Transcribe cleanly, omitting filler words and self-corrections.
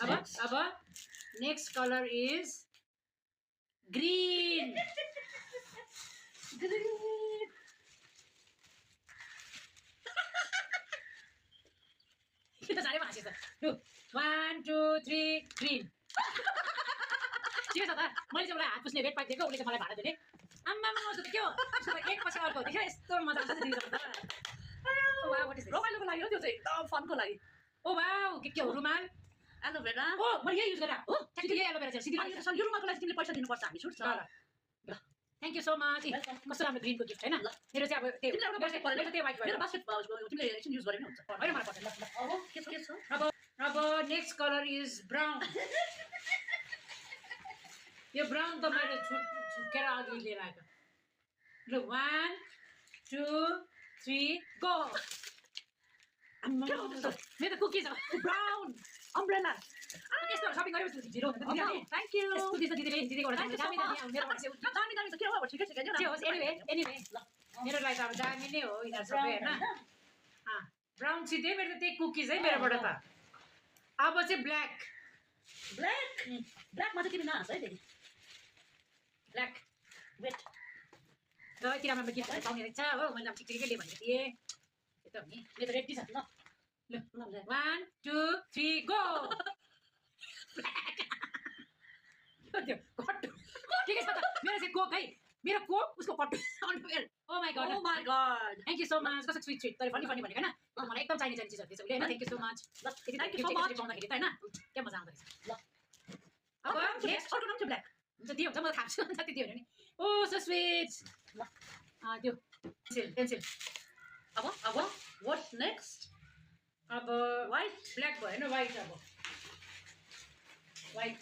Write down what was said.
अब next color is green. Green. Kita सारे masih sah. 1, 2, 3 green. ठिकै छ त मैले चाहिँ उसलाई हात पुस्ने रेड पाइप दिएको उसले चाहिँ मलाई भाडा दिने आम्मा मस्तो त के हो एक पछि अर्को देख्यो यस्तो मजा आउँछ दिदी त वाउ व्हाट इज दिस रमाइलोको लागि हो त्यो चाहिँ एकदम फनको लागि ओ वाउ के हो रुमाल एलोभेरा ओ मैले यही युज गरेँ हो ठिकै यही एलोभेरा चाहिँ सिधै अनि यो रुमालको लागि तिमीले पैसा दिनुपर्छ हामी छुट छ ल थ्याङ्क यू सो मच कस्तो राम्रो ग्रिनको गिफ्ट हैन मेरो चाहिँ अब तिमीले एउटा बास्केट परेर त्यो वाइट मेरो बास्केट तिमीले एकछिन युज गरे नि हुन्छ हैन मलाई पर्छ ल अब के छ अब नेक्स्ट कलर इज ब्राउन यो ब्राउन त मैले छुटकेर अघि लिएर आएको ल 1 2 3 गो मेरो त कुकिज हो ब्राउन अम्ब्रेला यस्तो सपिङ गरेपछि 0 हुन्छ दिदी थ्यांक यू कुकिज त दिदीले दिदीको दामी दामी मेरो भने चाहिँ दामी दामी छ के हो अब ठिकै छ के जे होस् एनीवे मेरो लागि त अब दामी नै हो यिनीहरू सबै हैन ब्राउन सिधै मेरो त त्यही कुकिज है मेरोबाट त अब चाहिँ ब्ल्याक ब्ल्याकमा चाहिँ तिमी नहाँस है दिदी ब्ल्याक वेट र यति राम्रो गिफ्ट पाउने रहेछ हो मैले अब ठिकै लिएँ भनेको थिएँ त्यो त हो नि मेरो त रेडी छ ल 1 2 3 गो त्यो कट्टु ठिकै छ त मेरो चाहिँ कोक है मेरो कोक उसको कट्टु oh my god thank you so much कस्तो स्वीट तर फनी फनी भनेको हैन मलाई एकदम चाहिने चाहिने चिजहरु दिएछ उले हैन थ्यांक यू सो मच ल थ्यांक यू सो मच पाउँदाखेरि त हैन के मजा आउँछ ल अब नेक्स्ट अर्को नाम चाहिँ ब्ल्याक हुन्छ दियो हुन्छ म थाहा छु जति दियो भने ओ सो स्वीट ल त्यो पेन्सिल अब व्हाट नेक्स्ट अब व्हाइट ब्ल्याक भयो हैन व्हाइट अब व्हाइट